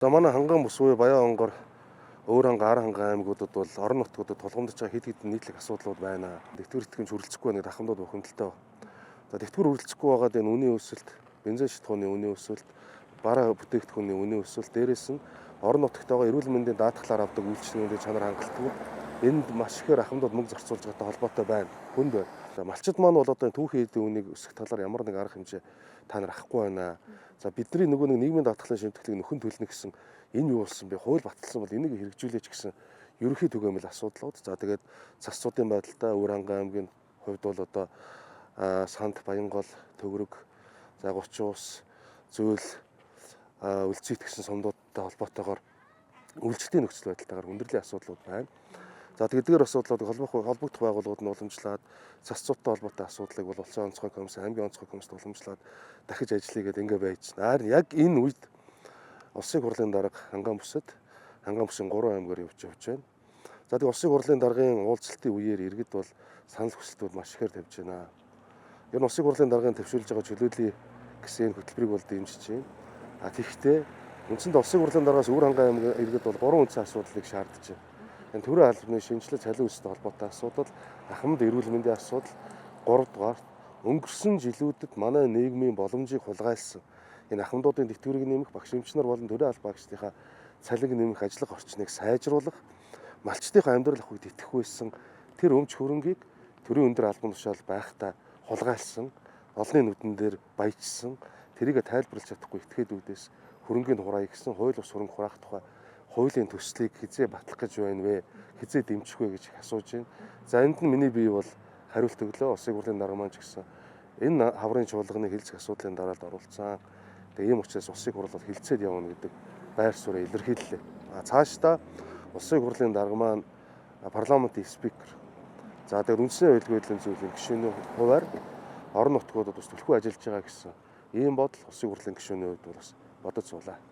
За манай ханган бус буюу Баян онгор өөр ханган ар ханган аймагуудад бол орон нутгуудад тулгамдж байгаа хэд хэдэн нийтлэг асуудлууд байна. Дэвтгэр итгэмж хүрэлцэхгүй нэг дахамдууд бухимдалтай. За дэвтгэр хүрэлцэхгүй байгаад энэ үнийн өсөлт, бензин шатхууны үнийн өсөлт, бараа бүтээгдэхүүний үнийн өсөлт, дээрээс нь орон нутагт байгаа эрүүл мэндийн даатгалаар авдаг үйлчлэгчдийн чанар хангалтгүй энд маш ихээр ахмадууд мөнгө зарцуулж байгаатай холбоотой байна. Хүнд байна. За малчид маань бол одоо түүхийн эдийн үнийг өсгөх талаар ямар нэг арга хэмжээ та нар авахгүй байна. За бидний нөгөө нэг нийгмийн даатгалын шимтгэлийг нөхөн төлнө гэсэн энэ юу болсон бэ? Хууль баталсан бол энийг хэрэгжүүлээч гэсэн ерөнхий түгээмэл асуудлууд. За тэгээд цасцуудын байдалтай Өөр ханган аймгийн хувьд бол одоо Санд, Баянгол, Төвөрөг, за Гучин ус, Зөөл, Үлцийт гэсэн сумдуудтай холбоотойгоор үйлчлэлийн нөхцөл байдалтайгаар хүндрлийн асуудлууд байна. За тэдгээр асуудлуудыг холбогдох байгууллагууд нь уламжлаад цасцуудтай холбоотой асуудлыг бол Улсын онцгой комисс, аймгийн онцгой комисс уламжлаад дахиж ажиллая гэдэг ингэ байж байна. Харин яг энэ үед Улсын хурлын дарга ханган бүсэд ханган бүсийн 3 аймгаар явж байна. За тэгээд Улсын хурлын даргын уулзалтын үеэр иргэд бол санал хүсэлтүүд маш ихээр тавьж байна. Ер нь Улсын хурлын даргын төвшүүлж байгаа чөлөөлийн гэсэн хөтөлбөрийг бол дэмжиж байна. Тэгэхдээ үндсэндээ Улсын хурлын даргаас Өөр ханган аймгийн иргэд бол 3 үндсэн асуудлыг шаардж байна. Энэ төрийн албаны шинжилгээ цалин өсөлттэй холбоотой асуудал, ахмад эрүүл мэндийн асуудал, 3 дугаар өнгөрсөн жилүүдэд манай нийгмийн боломжийг хулгайлсан энэ ахмадуудын тэтгэврийг нэмэх, багш эмчнэр болон төрийн албан багшдынхаа цалинг нэмэх ажиллах орчныг сайжруулах, малчдынхаа амьдрал ахуйд итгэх байсан тэр өмч хөрөнгийг төрийн өндөр албан тушаал байхдаа хулгайлсан, олонний нүдэн дээр баяжсан, тэрийг тайлбарлаж чадахгүй этгээдүүдээс хөрөнгийн хураая гэсэн хууль бус хөрөнгө хураах тухай хуулийн төслийг хизээ батлах гэж байна вэ? Хизээ дэмжих вэ гэж асууж байна. За энд нь миний бие бол хариулт өглөө. Улсын хурлын дарга маань ч гэсэн энэ хаврын чуулганы хэлцэх асуудлын дараалд оролцсон. Тэгээ ийм учраас Улсын хурл бол хилцээд явна гэдэг байр суурийг илэрхийллээ. Цаашдаа Улсын хурлын дарга маань парламентын спикер. За тэгээд үндсэн аюулгүй байдлын зүйлийн гишүүний хуваар орон нутгуудад бас төлхөө ажиллаж байгаа гэсэн ийм бодол Улсын хурлын гишүүний хувьд бас бодож суулаа.